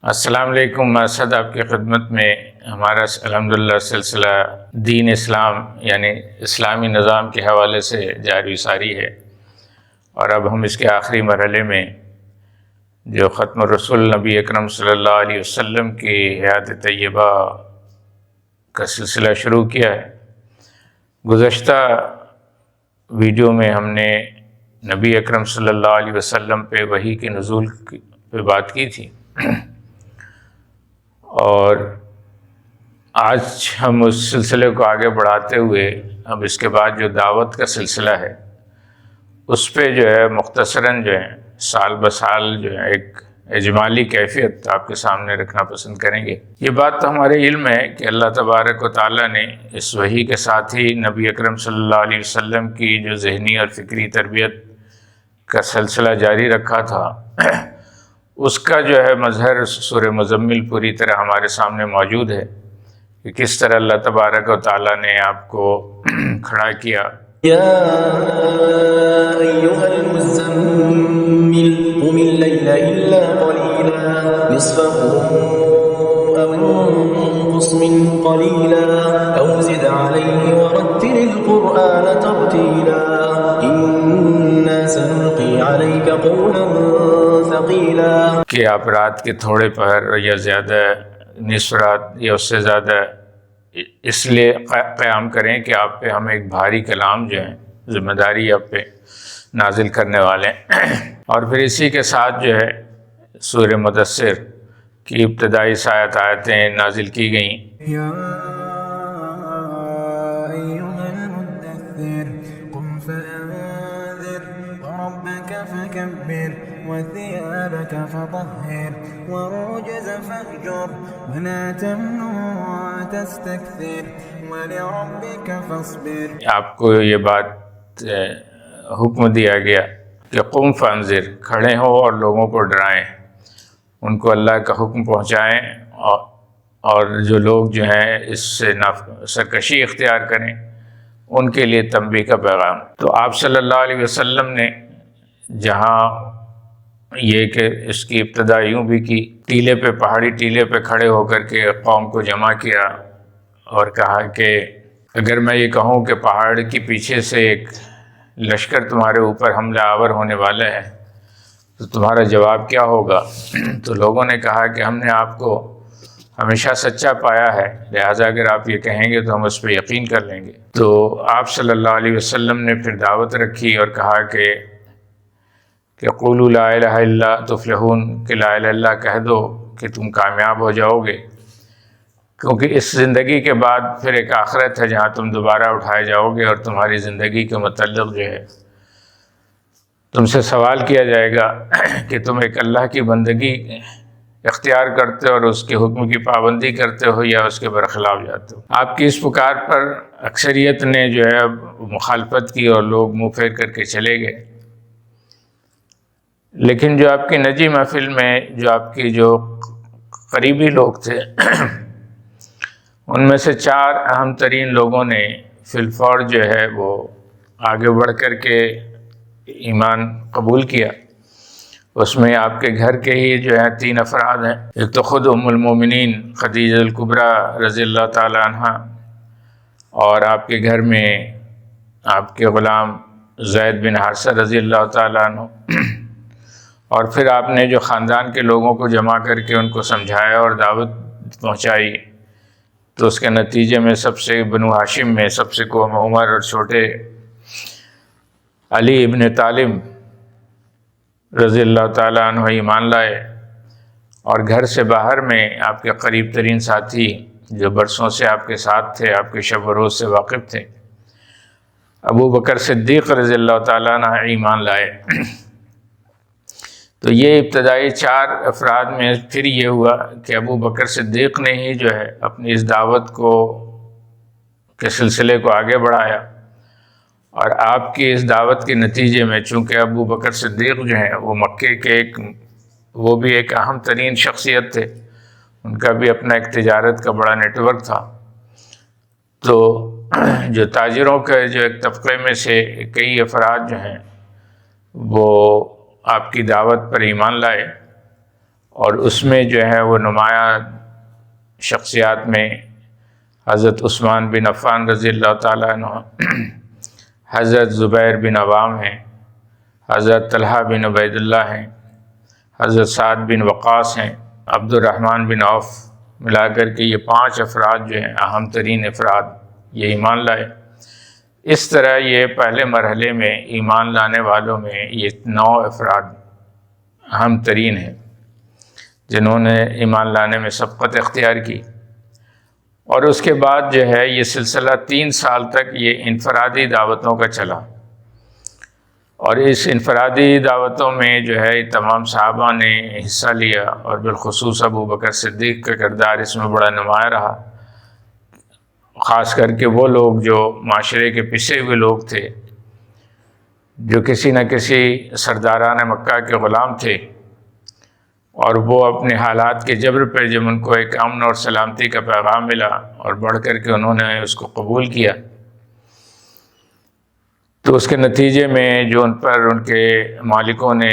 السلام علیکم۔ اسد آپ کی خدمت میں ہمارا الحمدللہ سلسلہ دین اسلام یعنی اسلامی نظام کے حوالے سے جاری ساری ہے، اور اب ہم اس کے آخری مرحلے میں جو ختم الرسول نبی اکرم صلی اللہ علیہ وسلم کی حیات طیبہ کا سلسلہ شروع کیا ہے۔ گزشتہ ویڈیو میں ہم نے نبی اکرم صلی اللہ علیہ وسلم پہ وحی کے نزول پہ بات کی تھی، اور آج ہم اس سلسلے کو آگے بڑھاتے ہوئے اب اس کے بعد جو دعوت کا سلسلہ ہے اس پہ جو ہے مختصراً جو ہے سال بسال جو ہے ایک اجمالی کیفیت آپ کے سامنے رکھنا پسند کریں گے۔ یہ بات تو ہمارے علم ہے کہ اللہ تبارک و تعالیٰ نے اس وحی کے ساتھ ہی نبی اکرم صلی اللہ علیہ وسلم کی جو ذہنی اور فکری تربیت کا سلسلہ جاری رکھا تھا، اس کا جو ہے مظہر سورہ مزمل پوری طرح ہمارے سامنے موجود ہے کہ کس طرح اللہ تبارک و تعالیٰ نے آپ کو کھڑا کیا۔ یا ایھا المزمل قم اللیل الا قلیلا نصفہ او انقص منہ قلیلا او زد علیہ ورتل القرآن ترتیلا انا سنلقی علیک قولا ثقیلا، کہ آپ رات کے تھوڑے پہر یا زیادہ نصف رات یا اس سے زیادہ اس لیے قیام کریں کہ آپ پہ ہم ایک بھاری کلام جو ہے ذمہ داری آپ پہ نازل کرنے والے ہیں۔ اور پھر اسی کے ساتھ جو ہے سورہ مدثر کی ابتدائی آیتیں نازل کی گئیں۔ یا ایھا المدثر قم فانذر وربک فکبر وثيابك فطهر والرجز فاهجر ولا تمنن تستكثر ولربك فاصبر۔ آپ کو یہ بات حکم دیا گیا کہ قم فانذر، کھڑے ہو اور لوگوں کو ڈرائیں، ان کو اللہ کا حکم پہنچائیں، اور جو لوگ جو ہیں اس سے سرکشی اختیار کریں ان کے لیے تنبیہ کا پیغام۔ تو آپ صلی اللہ علیہ وسلم نے جہاں یہ کہ اس کی ابتدا یوں بھی کی، ٹیلے پہ پہاڑی ٹیلے پہ کھڑے ہو کر کے قوم کو جمع کیا اور کہا کہ اگر میں یہ کہوں کہ پہاڑ کے پیچھے سے ایک لشکر تمہارے اوپر حملہ آور ہونے والا ہے تو تمہارا جواب کیا ہوگا؟ تو لوگوں نے کہا کہ ہم نے آپ کو ہمیشہ سچا پایا ہے، لہٰذا اگر آپ یہ کہیں گے تو ہم اس پہ یقین کر لیں گے۔ تو آپ صلی اللہ علیہ وسلم نے پھر دعوت رکھی اور کہا کہ قولوا لا الہ الا تفلحون، کہ لا الہ الا کہہ دو کہ تم کامیاب ہو جاؤ گے، کیونکہ اس زندگی کے بعد پھر ایک آخرت ہے جہاں تم دوبارہ اٹھائے جاؤ گے، اور تمہاری زندگی کے متعلق جو ہے تم سے سوال کیا جائے گا کہ تم ایک اللہ کی بندگی اختیار کرتے ہو اور اس کے حکم کی پابندی کرتے ہو یا اس کے برخلاف جاتے ہو۔ آپ کی اس پکار پر اکثریت نے جو ہے مخالفت کی اور لوگ منہ پھیر کر کے چلے گئے، لیکن جو آپ کی نجی محفل میں جو آپ کی جو قریبی لوگ تھے ان میں سے 4 اہم ترین لوگوں نے فی الفور جو ہے وہ آگے بڑھ کر کے ایمان قبول کیا۔ اس میں آپ کے گھر کے ہی جو ہیں 3 افراد ہیں، ایک تو خود ام المومنین خدیجہ الکبریٰ رضی اللہ تعالی عنہ، اور آپ کے گھر میں آپ کے غلام زید بن حارثہ رضی اللہ تعالی عنہ، اور پھر آپ نے جو خاندان کے لوگوں کو جمع کر کے ان کو سمجھایا اور دعوت پہنچائی، تو اس کے نتیجے میں سب سے بنو ہاشم میں سب سے قوم عمر اور چھوٹے علی ابن طالب رضی اللہ تعالیٰ عنہ ایمان لائے، اور گھر سے باہر میں آپ کے قریب ترین ساتھی جو برسوں سے آپ کے ساتھ تھے، آپ کے شب و روز سے واقف تھے، ابو بکر صدیق رضی اللہ تعالیٰ عنہ ایمان لائے۔ تو یہ ابتدائی 4 افراد میں پھر یہ ہوا کہ ابو بکر صدیق نے ہی جو ہے اپنی اس دعوت کے سلسلے کو آگے بڑھایا، اور آپ کی اس دعوت کے نتیجے میں چونکہ ابو بکر صدیق جو ہیں وہ مکے کے وہ بھی ایک اہم ترین شخصیت تھے، ان کا بھی اپنا ایک تجارت کا بڑا نیٹ ورک تھا، تو جو تاجروں کے جو ایک طبقے میں سے کئی افراد جو ہیں وہ آپ کی دعوت پر ایمان لائے، اور اس میں جو ہے وہ نمایاں شخصیات میں حضرت عثمان بن عفان رضی اللہ تعالیٰ عنہ، حضرت زبیر بن عوام ہیں، حضرت طلحہ بن عبید اللہ ہیں، حضرت سعد بن وقاص ہیں، عبد الرحمن بن عوف، ملا کر کے یہ 5 افراد جو ہیں اہم ترین افراد یہ ایمان لائے۔ اس طرح یہ پہلے مرحلے میں ایمان لانے والوں میں یہ 9 افراد اہم ترین ہیں جنہوں نے ایمان لانے میں سبقت اختیار کی۔ اور اس کے بعد جو ہے یہ سلسلہ 3 سال تک یہ انفرادی دعوتوں کا چلا، اور اس انفرادی دعوتوں میں جو ہے تمام صحابہ نے حصہ لیا، اور بالخصوص ابو بکر صدیق کا کردار اس میں بڑا نمایاں رہا، خاص کر کے وہ لوگ جو معاشرے کے پسے ہوئے لوگ تھے، جو کسی نہ کسی سرداران مکہ کے غلام تھے، اور وہ اپنے حالات کے جبر پہ جب ان کو ایک امن اور سلامتی کا پیغام ملا اور بڑھ کر کے انہوں نے اس کو قبول کیا، تو اس کے نتیجے میں جو ان پر ان کے مالکوں نے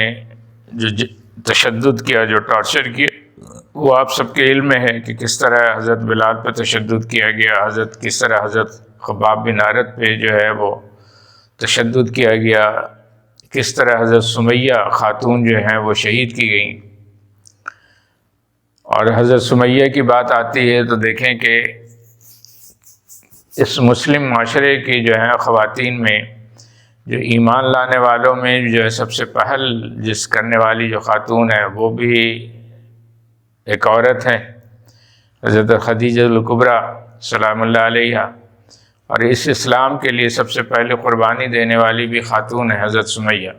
جو تشدد کیا، جو ٹارچر کیا، وہ آپ سب کے علم میں ہے کہ کس طرح حضرت بلال پہ تشدد کیا گیا، کس طرح حضرت خباب بن عارت پہ جو ہے وہ تشدد کیا گیا، کس طرح حضرت سمیہ خاتون جو ہیں وہ شہید کی گئیں۔ اور حضرت سمیہ کی بات آتی ہے تو دیکھیں کہ اس مسلم معاشرے کی جو ہے خواتین میں جو ایمان لانے والوں میں جو ہے سب سے پہل جس کرنے والی جو خاتون ہے وہ بھی ایک عورت ہے، حضرت خدیجہ الکبریٰ سلام اللہ علیہا، اور اس اسلام کے لیے سب سے پہلے قربانی دینے والی بھی خاتون ہے حضرت سمیہ۔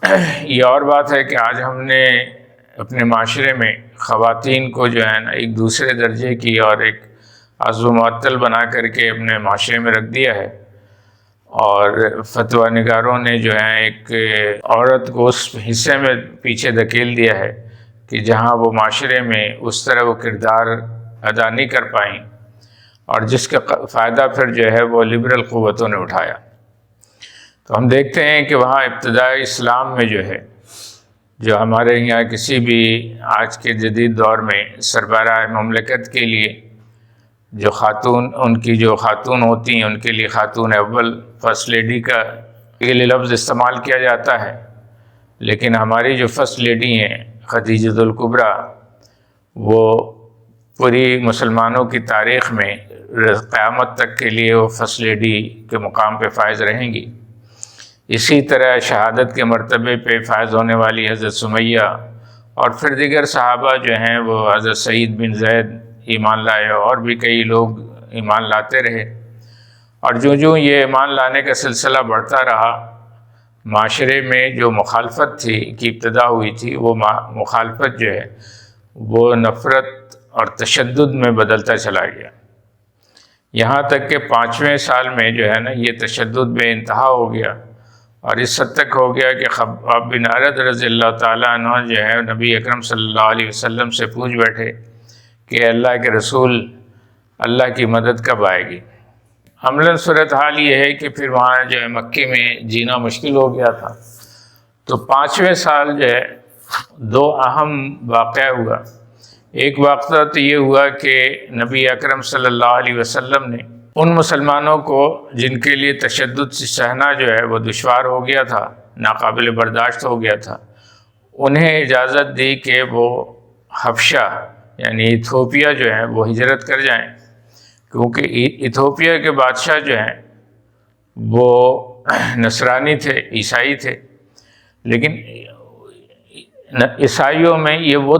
یہ اور بات ہے کہ آج ہم نے اپنے معاشرے میں خواتین کو جو ہے نا ایک دوسرے درجے کی اور ایک عضو معطل بنا کر کے اپنے معاشرے میں رکھ دیا ہے، اور فتویٰ نگاروں نے جو ہے ایک عورت کو اس حصے میں پیچھے دھکیل دیا ہے کہ جہاں وہ معاشرے میں اس طرح وہ کردار ادا نہیں کر پائیں، اور جس کا فائدہ پھر جو ہے وہ لبرل قوتوں نے اٹھایا۔ تو ہم دیکھتے ہیں کہ وہاں ابتدائی اسلام میں جو ہے، جو ہمارے یہاں کسی بھی آج کے جدید دور میں سربراہ مملکت کے لیے جو خاتون، ان کی جو خاتون ہوتی ہیں ان کے لیے خاتون اول، فرسٹ لیڈی کا یہ لفظ استعمال کیا جاتا ہے، لیکن ہماری جو فرسٹ لیڈی ہیں خدیجہ الکبریٰ، وہ پوری مسلمانوں کی تاریخ میں قیامت تک کے لیے وہ فرسٹ لیڈی کے مقام پہ فائز رہیں گی۔ اسی طرح شہادت کے مرتبے پہ فائز ہونے والی حضرت سمیہ، اور پھر دیگر صحابہ جو ہیں وہ حضرت سعید بن زید ایمان لائے، اور بھی کئی لوگ ایمان لاتے رہے، اور جو یہ ایمان لانے کا سلسلہ بڑھتا رہا، معاشرے میں جو مخالفت تھی کی ابتدا ہوئی تھی، وہ مخالفت جو ہے وہ نفرت اور تشدد میں بدلتا چلا گیا، یہاں تک کہ 5ویں سال میں جو ہے نا یہ تشدد بے انتہا ہو گیا، اور اس حد تک ہو گیا کہ خباب بن عارت رضی اللہ تعالیٰ عنہ جو ہے نبی اکرم صلی اللہ علیہ وسلم سے پوچھ بیٹھے کہ اللہ کے رسول، اللہ کی مدد کب آئے گی؟ عملاً صورتحال یہ ہے کہ پھر وہاں جو ہے مکے میں جینا مشکل ہو گیا تھا، تو 5ویں سال جو ہے 2 اہم واقعہ ہوا۔ ایک واقعہ تو یہ ہوا کہ نبی اکرم صلی اللہ علیہ وسلم نے ان مسلمانوں کو جن کے لیے تشدد سے سہنا جو ہے وہ دشوار ہو گیا تھا، ناقابل برداشت ہو گیا تھا، انہیں اجازت دی کہ وہ حبشہ یعنی ایتھوپیا جو ہے وہ ہجرت کر جائیں، کیونکہ ایتھوپیا کے بادشاہ جو ہیں وہ نصرانی تھے، عیسائی تھے، لیکن عیسائیوں میں یہ وہ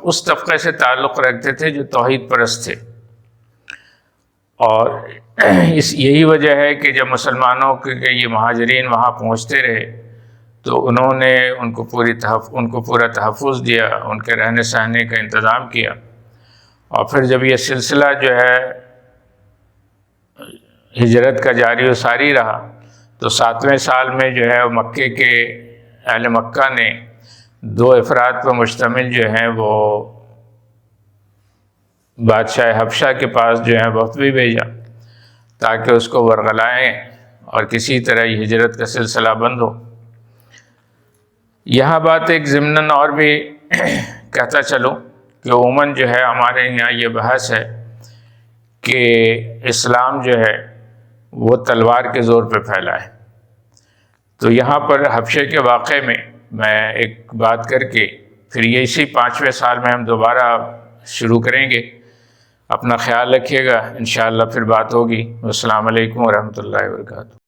اس طبقے سے تعلق رکھتے تھے جو توحید پرست تھے، اور یہی وجہ ہے کہ جب مسلمانوں کے یہ مہاجرین وہاں پہنچتے رہے تو انہوں نے ان کو پورا تحفظ دیا، ان کے رہنے سہنے کا انتظام کیا، اور پھر جب یہ سلسلہ جو ہے ہجرت کا جاری و ساری رہا تو 7ویں سال میں جو ہے مکے کے اہل مکہ نے 2 افراد پر مشتمل جو ہیں وہ بادشاہ حبشہ کے پاس جو ہے وفد بھی بھیجا تاکہ اس کو ورغلائیں اور کسی طرح یہ ہجرت کا سلسلہ بند ہو۔ یہاں بات ایک ضمناً اور بھی کہتا چلوں کہ عموماً جو ہے ہمارے یہاں یہ بحث ہے کہ اسلام جو ہے وہ تلوار کے زور پہ پھیلا ہے. تو یہاں پر حبشے کے واقعے میں ایک بات کر کے پھر یہ اسی 5ویں سال میں ہم دوبارہ شروع کریں گے. اپنا خیال رکھیے گا، انشاءاللہ پھر بات ہوگی. السلام علیکم ورحمۃ اللہ وبرکاتہ.